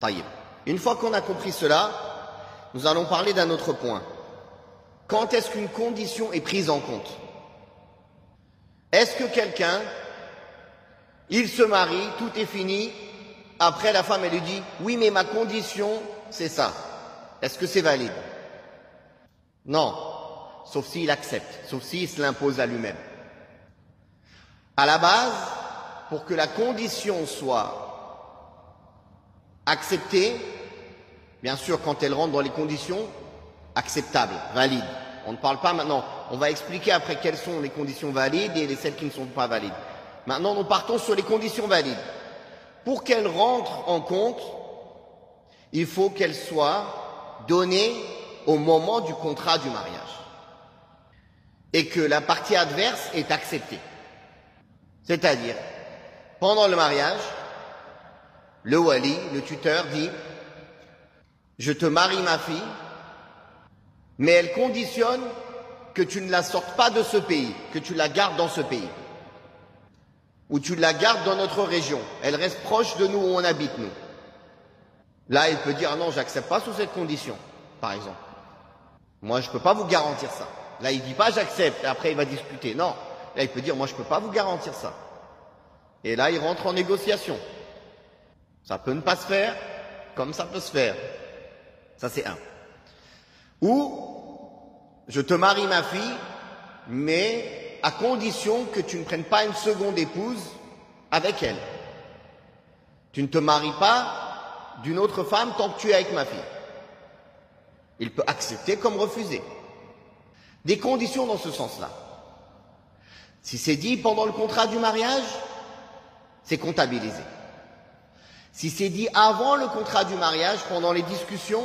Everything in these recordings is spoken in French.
Taïeb. Une fois qu'on a compris cela, nous allons parler d'un autre point. Quand est-ce qu'une condition est prise en compte? Est-ce que quelqu'un, il se marie, tout est fini, après la femme elle lui dit « Oui, mais ma condition, c'est ça ». Est-ce que c'est valide? Non, sauf s'il accepte, sauf s'il se l'impose à lui-même. À la base, pour que la condition soit acceptée, bien sûr quand elle rentre dans les conditions acceptables, valides. On ne parle pas maintenant, on va expliquer après quelles sont les conditions valides et celles qui ne sont pas valides. Maintenant nous partons sur les conditions valides. Pour qu'elles rentrent en compte, il faut qu'elles soient données au moment du contrat du mariage et que la partie adverse est acceptée. C'est-à-dire, pendant le mariage, le wali, le tuteur, dit « Je te marie ma fille, mais elle conditionne que tu ne la sortes pas de ce pays, que tu la gardes dans ce pays, ou tu la gardes dans notre région. Elle reste proche de nous où on habite, nous. » Là, il peut dire « Ah non, j'accepte pas sous cette condition, par exemple. Moi, je peux pas vous garantir ça. » Là, il dit pas « J'accepte », et après il va discuter. Non, là, il peut dire « Moi, je peux pas vous garantir ça. » Et là, il rentre en négociation. Ça peut ne pas se faire, comme ça peut se faire. Ça, c'est un. Ou, je te marie ma fille, mais à condition que tu ne prennes pas une seconde épouse avec elle. Tu ne te maries pas d'une autre femme tant que tu es avec ma fille. Il peut accepter comme refuser. Des conditions dans ce sens-là. Si c'est dit pendant le contrat du mariage, c'est comptabilisé. Si c'est dit avant le contrat du mariage, pendant les discussions,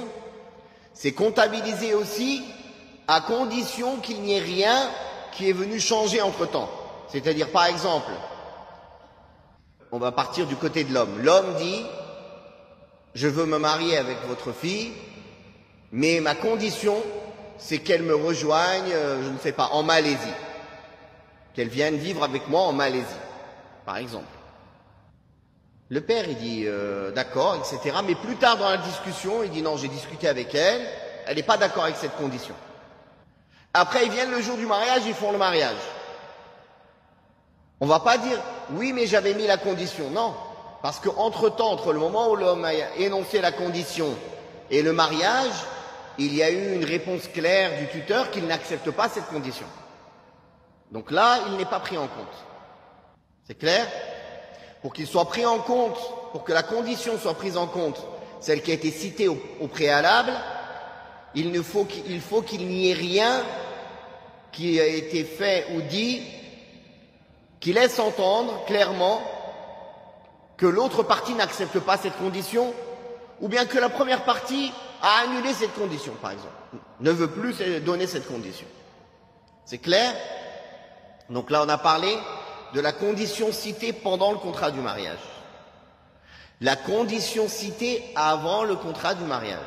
c'est comptabilisé aussi à condition qu'il n'y ait rien qui est venu changer entre-temps. C'est-à-dire, par exemple, on va partir du côté de l'homme. L'homme dit « Je veux me marier avec votre fille, mais ma condition, c'est qu'elle me rejoigne, je ne sais pas, en Malaisie. Qu'elle vienne vivre avec moi en Malaisie, par exemple. » Le père, il dit d'accord, etc. Mais plus tard dans la discussion, il dit non, j'ai discuté avec elle, elle n'est pas d'accord avec cette condition. Après, ils viennent le jour du mariage, ils font le mariage. On ne va pas dire oui, mais j'avais mis la condition. Non, parce qu'entre-temps, entre le moment où l'homme a énoncé la condition et le mariage, il y a eu une réponse claire du tuteur qu'il n'accepte pas cette condition. Donc là, il n'est pas pris en compte. C'est clair ? Pour qu'il soit pris en compte, pour que la condition soit prise en compte, celle qui a été citée au préalable, il faut qu'il n'y ait rien qui a été fait ou dit qui laisse entendre clairement que l'autre partie n'accepte pas cette condition, ou bien que la première partie a annulé cette condition, par exemple, ne veut plus donner cette condition. C'est clair? Donc là, on a parlé de la condition citée pendant le contrat du mariage. La condition citée avant le contrat du mariage.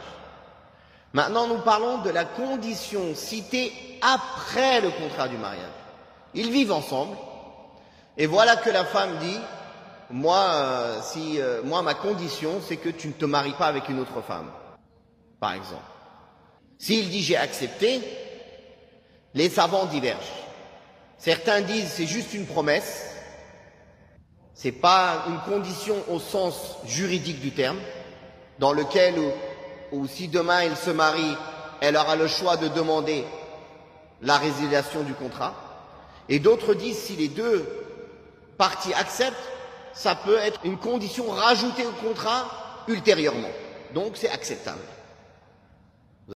Maintenant, nous parlons de la condition citée après le contrat du mariage. Ils vivent ensemble, et voilà que la femme dit, moi, ma condition, c'est que tu ne te maries pas avec une autre femme, par exemple. S'il dit j'ai accepté, les savants divergent. Certains disent c'est juste une promesse, c'est pas une condition au sens juridique du terme, dans lequel ou si demain il se marie, elle aura le choix de demander la résiliation du contrat. Et d'autres disent si les deux parties acceptent, ça peut être une condition rajoutée au contrat ultérieurement. Donc c'est acceptable.